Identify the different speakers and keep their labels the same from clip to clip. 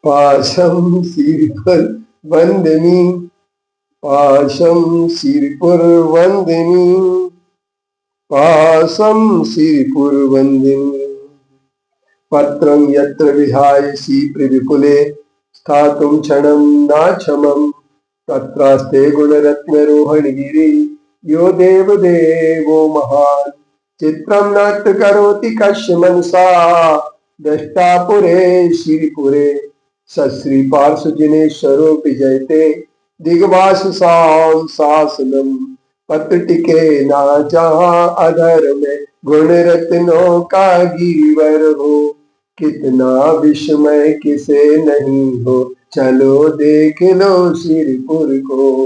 Speaker 1: पाशम सिर पर वंदनी, पाशम सिरपुर वंदनी, पाशम सिरपुर वंदनी। पत्रं यत्र विहायसि प्रविपुले स्थातुं क्षणं नाक्षमं, तत्रास्ते गुणरत्नरोहणगिरि यो देवदेवो महान्। चित्रं नाट्य करोति कस्य मनसा, दृष्टा पुरे श्रीपुरे सश्री पार्श्वजिनेश्वरो विजयते दिग्वास शासनम। पत्र टिके ना जहाँ अधर में गुण रत्नों का गिरिवर हो, कितना विस्मय किसे नहीं हो, चलो देख लो श्रीपुर को।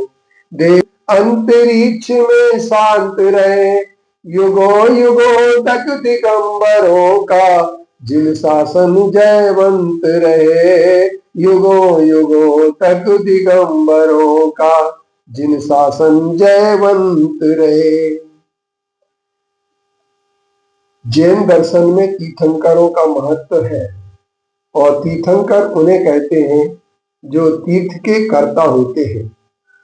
Speaker 1: देव अंतरिक्ष में शांत रहे युगों युगों तक दिगंबरों का, जिन शासन जयवंत रहे युगों युगों तक दिगंबरों का, जिन शासन जयवंत रहे। जैन दर्शन में तीर्थंकरों का महत्व है और तीर्थंकर उन्हें कहते हैं जो तीर्थ के कर्ता होते हैं।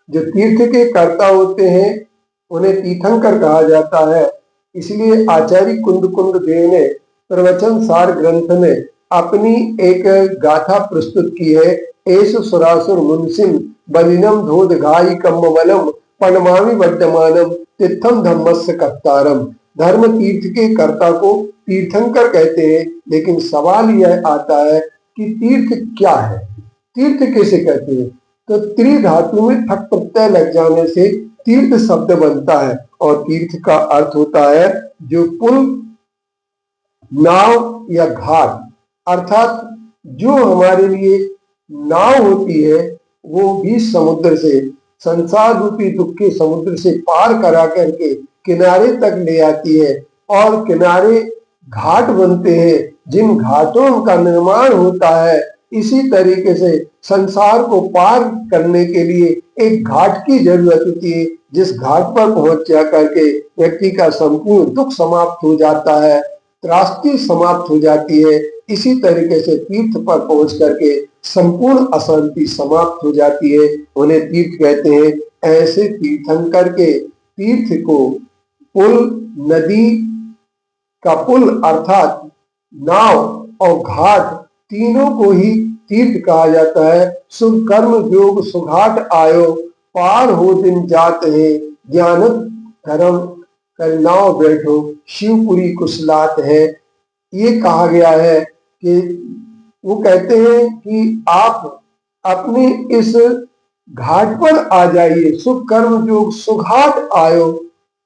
Speaker 1: जो तीर्थ के कर्ता होते हैं उन्हें तीर्थंकर कहा जाता है। इसलिए आचार्य कुंद देव ने प्रवचन सार ग्रंथ में अपनी एक गाथा प्रस्तुत की है। एस सुरासुर मुंसिम बलिनम धोध घाई कम्मवलम पणमामि वर्तमानम तीर्थम धम्मस्य कत्तारम। धर्म तीर्थ के कर्ता को तीर्थंकर कहते हैं, लेकिन सवाल यह आता है कि तीर्थ क्या है, तीर्थ किसे कहते हैं। तो त्रिधातु में ठक प्रत्यय लग जाने से तीर्थ शब्द बनता है और तीर्थ का अर्थ होता है जो पुल, नाव या घाट, अर्थात जो हमारे लिए नाव होती है वो भी समुद्र से, संसार रूपी दुख के समुद्र से पार करा करके किनारे तक ले आती है। और किनारे घाट बनते हैं जिन घाटों का निर्माण होता है। इसी तरीके से संसार को पार करने के लिए एक घाट की जरूरत होती है, जिस घाट पर पहुंच जा करके व्यक्ति का संपूर्ण दुख समाप्त हो जाता है, त्रासदी समाप्त हो जाती है। इसी तरीके से तीर्थ पर पहुंच करके संपूर्ण अशांति समाप्त हो जाती है, उन्हें तीर्थ कहते हैं। ऐसे तीर्थंकर के तीर्थ को पुल, नदी का पुल अर्थात नाव और घाट तीनों को ही तीर्थ कहा जाता है। शुभ कर्म योग सुघाट आयो, पार हो दिन जात है, ज्ञान धर्म कर नाव बैठो, शिवपुरी कुशलात है। ये कहा गया है कि वो कहते हैं कि आप अपने इस घाट पर आ जाइए। शुभ कर्म योग सुघाट आयो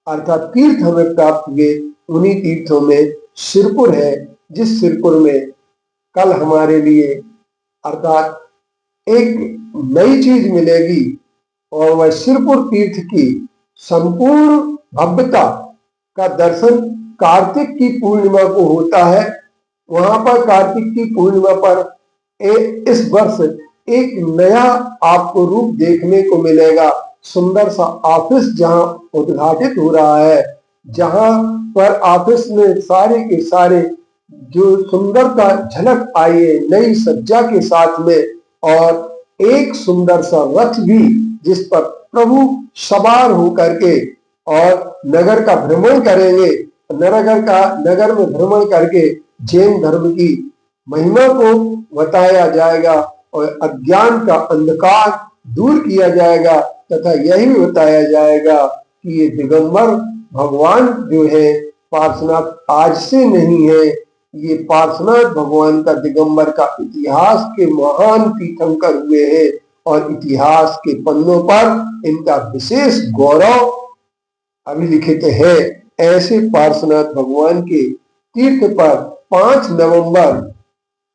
Speaker 1: अर्थात तीर्थ हमें प्राप्त हुए। उन्हीं तीर्थों में सिरपुर है, जिस सिरपुर में कल हमारे लिए अर्थात एक नई चीज मिलेगी और वह सिरपुर तीर्थ की संपूर्ण भव्यता का दर्शन कार्तिक की पूर्णिमा को होता है। वहां पर कार्तिक की पूर्णिमा पर इस वर्ष एक नया आपको रूप देखने को मिलेगा। सुंदर सा ऑफिस जहां उद्घाटित हो रहा है, जहां पर ऑफिस में सारे के सारे जो सुंदरता झलक आई है नई सज्जा के साथ में, और एक सुंदर सा रथ भी जिस पर प्रभु सवार होकर के और नगर का भ्रमण करेंगे। नगर में भ्रमण करके जैन धर्म की महिमा को बताया जाएगा और अज्ञान का अंधकार दूर किया जाएगा तथा यही बताया जाएगा कि ये दिगंबर भगवान जो है पार्श्वनाथ आज से नहीं है। ये पार्श्वनाथ भगवान का दिगंबर का इतिहास के महान तीर्थंकर हुए हैं और इतिहास के पन्नों पर इनका विशेष गौरव अभिलिखित है। ऐसे पार्श्वनाथ भगवान के तीर्थ पर 5 नवंबर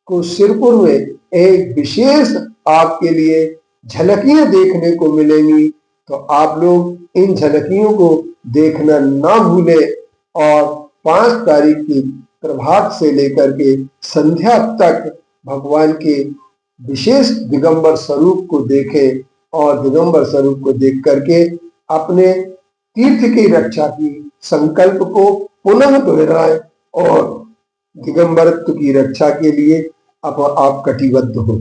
Speaker 1: को सिरपुर में एक विशेष आपके लिए झलकियां देखने को मिलेंगी। तो आप लोग इन झलकियों को देखना ना भूलें और 5 तारीख की प्रभात से लेकर के संध्या तक भगवान के विशेष दिगंबर स्वरूप को देखें और दिगंबर स्वरूप को देख करके अपने तीर्थ की रक्षा की संकल्प को पुनः दोहराएं और दिगंबरत्व की रक्षा के लिए आप कटिबद्ध हो।